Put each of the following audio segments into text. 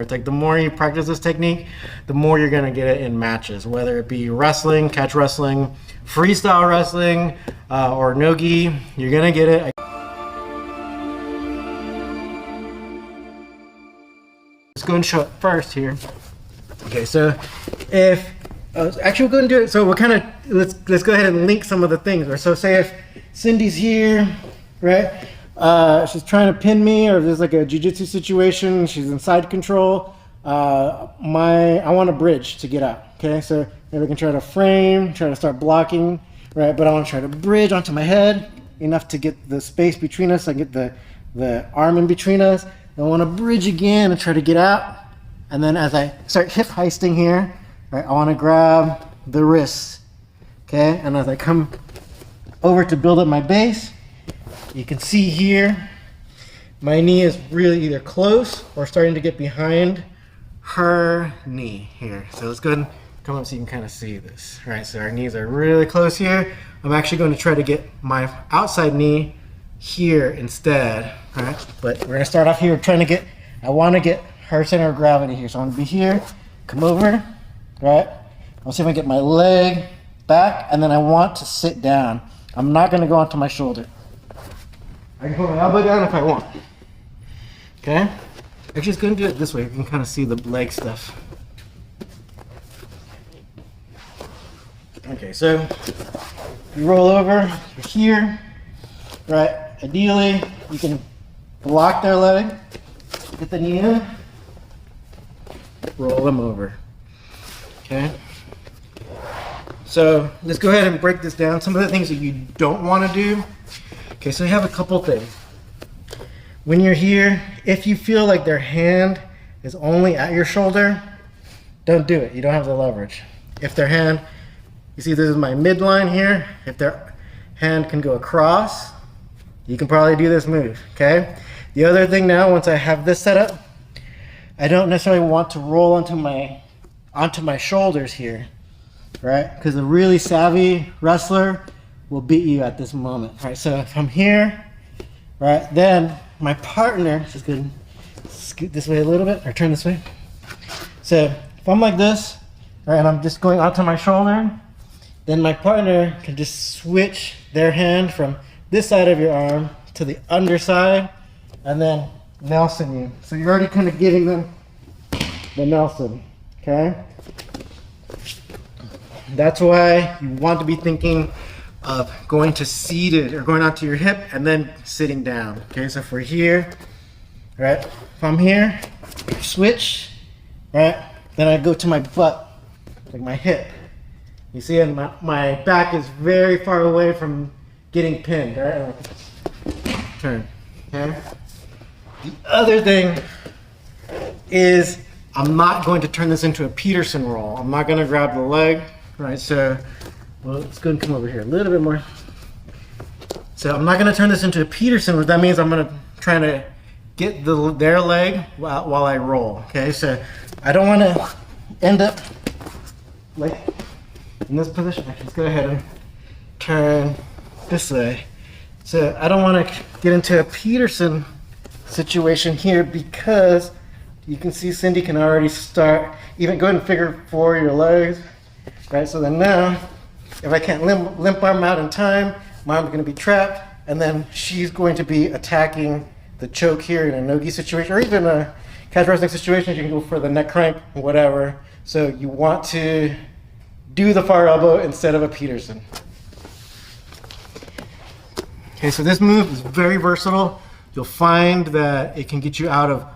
It's like the more you practice this technique, the more you're gonna get it in matches, whether it be wrestling, catch wrestling, freestyle wrestling, or no-gi, you're gonna get it. Let's go and show it first here. Okay, so if actually we'll go and do it. So we'll kind of let's go ahead and link some of the things. So say if Cindy's here, right? She's trying to pin me, or if there's like a jiu-jitsu situation, she's in side control. I want a bridge to get out. Okay, so maybe I can try to frame, try to start blocking, right? But I want to try to bridge onto my head enough to get the space between us. I get the arm in between us. I want to bridge again and try to get out. And then as I start hip heisting here, right, I want to grab the wrists. Okay, and as I come over to build up my base, you can see here, my knee is really either close or starting to get behind her knee here. So let's go ahead and come up so you can kind of see this. All right, so our knees are really close here. I'm actually going to try to get my outside knee here instead. All right, but we're gonna start off here trying to get, I want to get her center of gravity here. So I'm gonna be here, come over, right? I'll see if I can get my leg back, and then I want to sit down. I'm not gonna go onto my shoulder. I can put my elbow down if I want. Okay? Actually, just go and do it this way. You can kind of see the leg stuff. Okay, so you roll over, you're here, right? Ideally, you can block their leg, get the knee in, roll them over. Okay? So let's go ahead and break this down. Some of the things that you don't want to do. Okay, so you have a couple things. When you're here, if you feel like their hand is only at your shoulder, don't do it. You don't have the leverage. If their hand, you see this is my midline here. If their hand can go across, you can probably do this move, okay? The other thing now, once I have this set up, I don't necessarily want to roll onto my shoulders here, right? Because a really savvy wrestler will beat you at this moment, right? So if I'm here, right, then my partner, just gonna scoot this way a little bit, or turn this way. So if I'm like this, right, and I'm just going onto my shoulder, then my partner can just switch their hand from this side of your arm to the underside, and then Nelson you. So you're already kind of giving them the Nelson, okay? That's why you want to be thinking of going to seated, or going onto your hip and then sitting down. Okay, so if we're here, right? If I'm here, switch, right? Then I go to my butt, like my hip. You see, and my back is very far away from getting pinned, right? Turn, okay? The other thing is I'm not going to turn this into a Peterson roll. I'm not going to grab the leg, right? So, well, let's go and come over here a little bit more. So I'm not going to turn this into a Peterson, which that means I'm going to try to get their leg while I roll, okay? So I don't want to end up like in this position. Let's go ahead and turn this way. So I don't want to get into a Peterson situation here, because you can see Cindy can already start, even go ahead and figure 4 your legs, right? So then now, if I can't limp arm out in time, my arm's going to be trapped, and then she's going to be attacking the choke here in a no-gi situation, or even a catch wrestling situation. You can go for the neck crank, whatever. So you want to do the far elbow instead of a Peterson. Okay, so this move is very versatile. You'll find that it can get you out of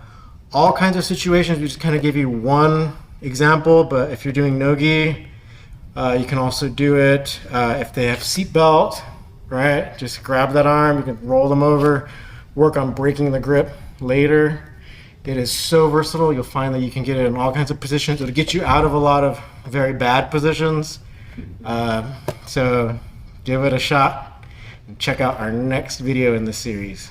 all kinds of situations. We just kind of gave you one example, but if you're doing no-gi, you can also do it if they have seatbelt, right? Just grab that arm, you can roll them over, work on breaking the grip later. It is so versatile. You'll find that you can get it in all kinds of positions. It'll get you out of a lot of very bad positions. So give it a shot and check out our next video in the series.